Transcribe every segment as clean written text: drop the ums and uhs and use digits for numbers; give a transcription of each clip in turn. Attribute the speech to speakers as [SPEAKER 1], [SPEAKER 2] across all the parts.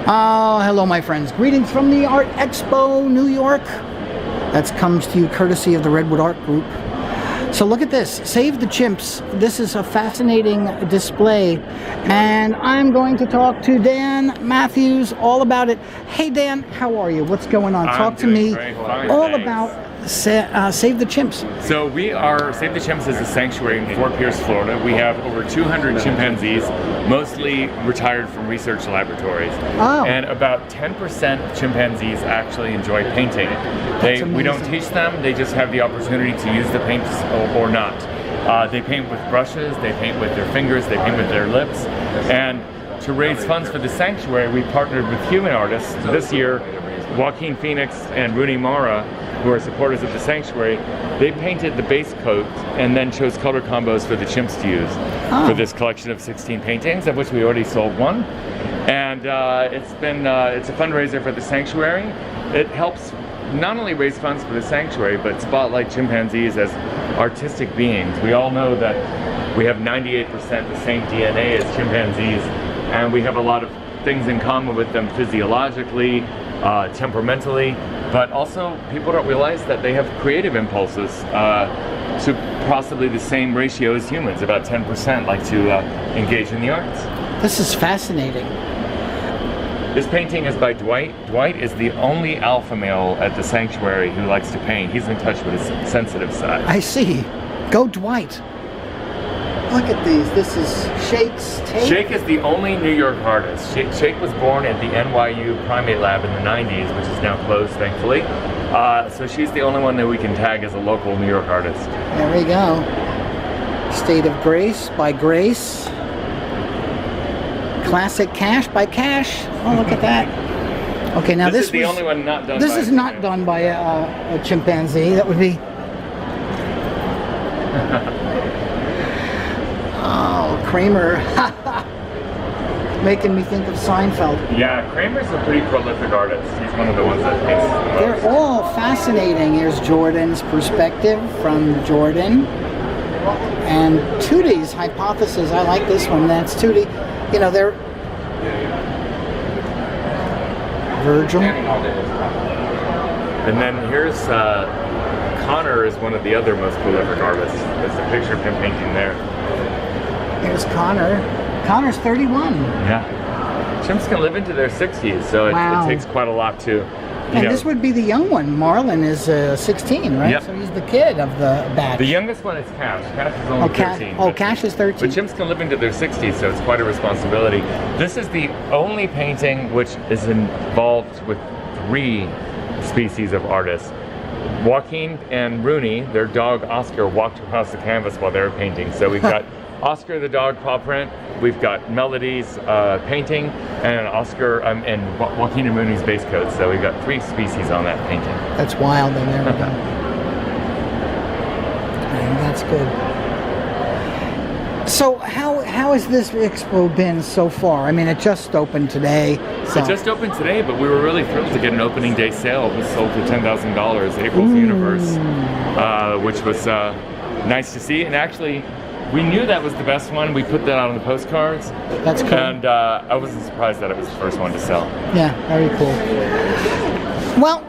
[SPEAKER 1] Oh, hello, my friends. Greetings from the Artexpo New York. That comes to you courtesy of the Redwood Art Group. So look at this. Save the Chimps. This is a fascinating display. And I'm going to talk to Dan Matthews all about it. Hey, Dan, how are you? What's going on? Talk to me all about Save the Chimps.
[SPEAKER 2] So Save the Chimps is a sanctuary in Fort Pierce, Florida. We have over 200 chimpanzees, mostly retired from research laboratories.
[SPEAKER 1] Oh.
[SPEAKER 2] And about 10% of chimpanzees actually enjoy painting. We don't teach them, they just have the opportunity to use the paints or not. They paint with brushes, they paint with their fingers, they paint with their lips. And to raise funds for the sanctuary, we partnered with human artists. This year, Joaquin Phoenix and Rooney Mara, who are supporters of the sanctuary, they painted the base coat and then chose color combos for the chimps to use for this collection of 16 paintings, of which we already sold one. And it's a fundraiser for the sanctuary. It helps not only raise funds for the sanctuary, but spotlight chimpanzees as artistic beings. We all know that we have 98% the same DNA as chimpanzees, and we have a lot of things in common with them physiologically, temperamentally, but also people don't realize that they have creative impulses to possibly the same ratio as humans. About 10% like to engage in the arts.
[SPEAKER 1] This is fascinating.
[SPEAKER 2] This painting is by Dwight. Dwight is the only alpha male at the sanctuary who likes to paint. He's in touch with his sensitive side.
[SPEAKER 1] I see. Go Dwight. Look at these. This is Shake's take.
[SPEAKER 2] Shake is the only New York artist. Shake was born at the NYU Primate Lab in the 90s, which is now closed, thankfully. So she's the only one that we can tag as a local New York artist.
[SPEAKER 1] There we go. State of Grace by Grace. Classic Cash by Cash. Oh, look at that. Okay, now this is
[SPEAKER 2] the only one not done.
[SPEAKER 1] This is not done by a chimpanzee. That would be. Oh, Kramer. Making me think of Seinfeld.
[SPEAKER 2] Yeah, Kramer's a pretty prolific artist. He's one of the ones that paints.
[SPEAKER 1] They're all fascinating. Here's Jordan's perspective from Jordan. And Tootie's hypothesis. I like this one. That's Tootie. You know, they're Virgil.
[SPEAKER 2] And then here's Connor is one of the other most prolific artists. There's a picture of him painting there.
[SPEAKER 1] Here's Connor. Connor's 31.
[SPEAKER 2] Yeah. Chimps can live into their 60s, so it takes quite a lot to.
[SPEAKER 1] And this would be the young one. Marlon is 16, right?
[SPEAKER 2] Yep.
[SPEAKER 1] So he's the kid of the batch.
[SPEAKER 2] The youngest one is Cash. Cash is only 13.
[SPEAKER 1] Oh, Cash is 13.
[SPEAKER 2] But chimps can live into their 60s, so it's quite a responsibility. This is the only painting which is involved with 3 species of artists. Joaquin and Rooney, their dog Oscar, walked across the canvas while they were painting. So we've got Oscar the dog paw print, we've got Melody's painting, and Oscar and Joaquin and Rooney's base coat. So we've got 3 species on that painting.
[SPEAKER 1] That's wild, and there we go. And that's good. So how has this expo been so far? I mean, it just opened today. So.
[SPEAKER 2] It just opened today, but we were really thrilled to get an opening day sale. It was sold for $10,000, April's Universe, which was nice to see. And actually, we knew that was the best one. We put that out on the postcards.
[SPEAKER 1] That's cool.
[SPEAKER 2] And I wasn't surprised that it was the first one to sell.
[SPEAKER 1] Yeah, very cool. Well,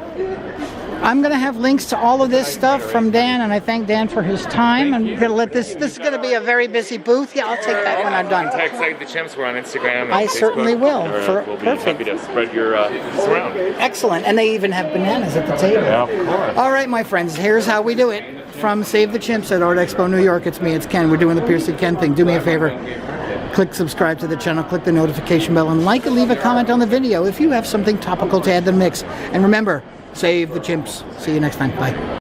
[SPEAKER 1] I'm going to have links to all of this stuff from Dan, and I thank Dan for his time. And we're going to let this is going to be a very busy booth. Yeah, I'll take that when I'm done.
[SPEAKER 2] Tag Save the Chimps. We're on Instagram and
[SPEAKER 1] I
[SPEAKER 2] Facebook.
[SPEAKER 1] certainly will.
[SPEAKER 2] We'll be happy to spread your around.
[SPEAKER 1] Excellent. And they even have bananas at the table.
[SPEAKER 2] Yeah, of course.
[SPEAKER 1] All right, my friends, here's how we do it. From Save the Chimps at Artexpo New York, it's me, it's Ken. We're doing the Piercing Ken thing. Do me a favor. Click subscribe to the channel, click the notification bell, and like and leave a comment on the video if you have something topical to add to the mix. And remember, save the chimps. See you next time. Bye.